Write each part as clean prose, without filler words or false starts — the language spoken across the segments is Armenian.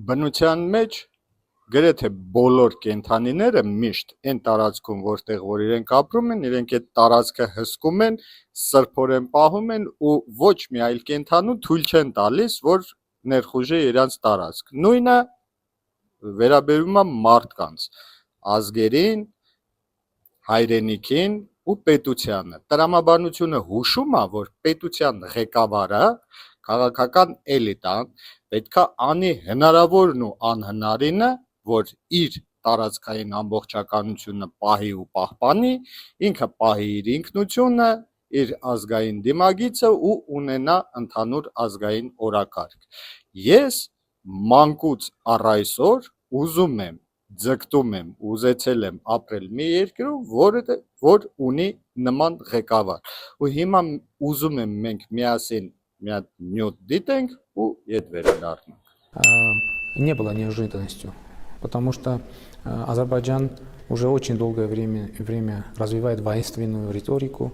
բնության մեջ գրեթե բոլոր կենդանիները միշտ այն տարածքում, որտեղ որ իրենք ապրում են, իրենք այդ տարածքը հսկում են, սրբորեն պահում են ու ոչ մի այլ կենդանու թույլ չեն տալիս, որ ներխուժի իրանց տարածք։ Նույնը վերաբերում է մարդկանց, ազգերին, հայրենիքին ու պետությանը։ Տրամաբանությունը հուշում է, որ պետության ղեկավարը, քաղաքական էլիտան պետք է անի հնարավորն ու անհնարինը, որ իր տարածքային ամբողջականությունը պահի ու պահպանի, ինքը պահի իր ինքնությունը, իր ազգային դիմագիծը ու ունենա ընդհանուր ազգային օրակարգ։ Ես մանկուց առ այսօր ուզում եմ, ձգտում եմ, ուզեցել եմ ապրել մի երկրում, որ ունի նման ղեկավար։ Ու հիմա ուզում եմ մենք միասին մի հատ նյութ դիտենք ու ետ վերադառնանք։ Не было неожиданностью, потому что Азербайджан уже очень долгое время развивает воинственную риторику,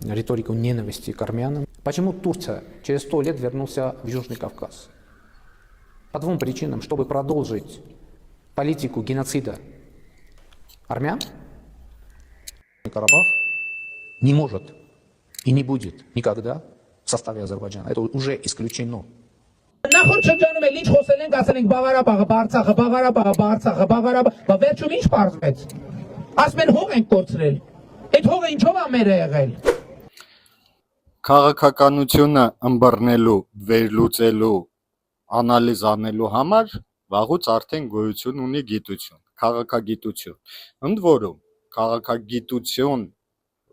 риторику ненависти к армянам. Почему Турция через 100 лет вернулся в Южный Кавказ? По двум причинам. Чтобы продолжить политику геноцида армян, Карабах не может и не будет никогда в составе Азербайджана. Это уже исключено. Նախորդ շրջանում էլ ինչ խոսել ենք, ասել ենք Բաղարաբաղը, Բաղարաբաղը, բա վերջում ինչ պարզվեց։ Ասում են հող ենք կորցրել։ Այդ հողը ինչով է մեր եղել։ Քաղաքականությունը ըմբռնելու, վերլուծելու, անալիզ անելու համար վաղուց արդեն գոյություն ունի գիտություն, քաղաքագիտություն։ Ընդ որում,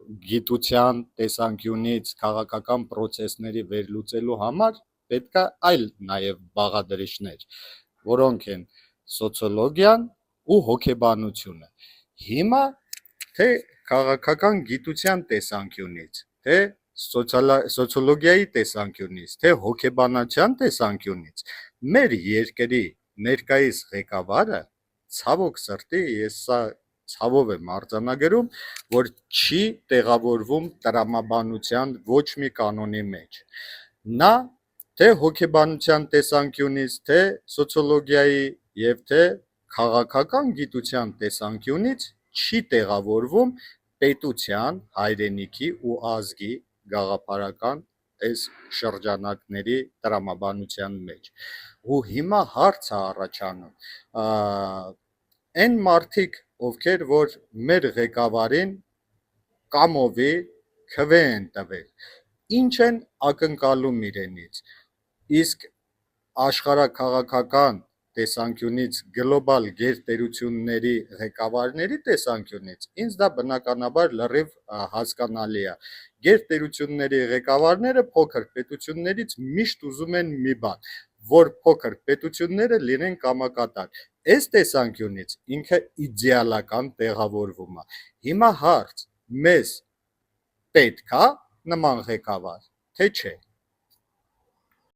գիտության տեսանկյունից քաղաքական process-ների վերլուծելու համար պետք է այլ նաև բաղադրիչներ, որոնք են սոցիոլոգիան ու հոգեբանությունը։ Հիմա թե քաղաքական գիտության տեսանկյունից, թե սոցիոլոգիայի տեսանկյունից, թե հոգեբանության տեսանկյունից մեր երկրի ներկայիս ղեկավարը ցավոք սրտի, ես սա ցավով եմ արձանագրում, որ չի տեղավորվում տրամաբանության ոչ մի կանոնի մեջ։ Նա թե հոգեբանության տեսանկյունից, թե սոցիոլոգիայի եւ թե քաղաքական գիտության տեսանկյունից չի տեղավորվում պետության, հայրենիքի ու ազգի գաղափարական այս շրջանակների տրամաբանության մեջ։ Ու հիմա հարց է առաջանում, այն մարդիկ, ովքեր որ մեր ղեկավարին կամովի քվե են տվել, ինչ են ակնկալում իրենից, իսկ աշխարհաքաղաքական տեսանկյունից, գլոբալ գերտերությունների ղեկավարների տեսանկյունից, ինձ դա բնականաբար լրիվ հասկանալի է։ Գերտերությունների ղեկավարները փոքր պետություններից միշտ ուզում են մի բան, որ փոքր պետությունները լինեն կամակատար։ Այս տեսանկյունից ինքը իդեալական տեղավորվում է։ Հիմա հարց, մեզ պետք է նման ղեկավար, թե չէ։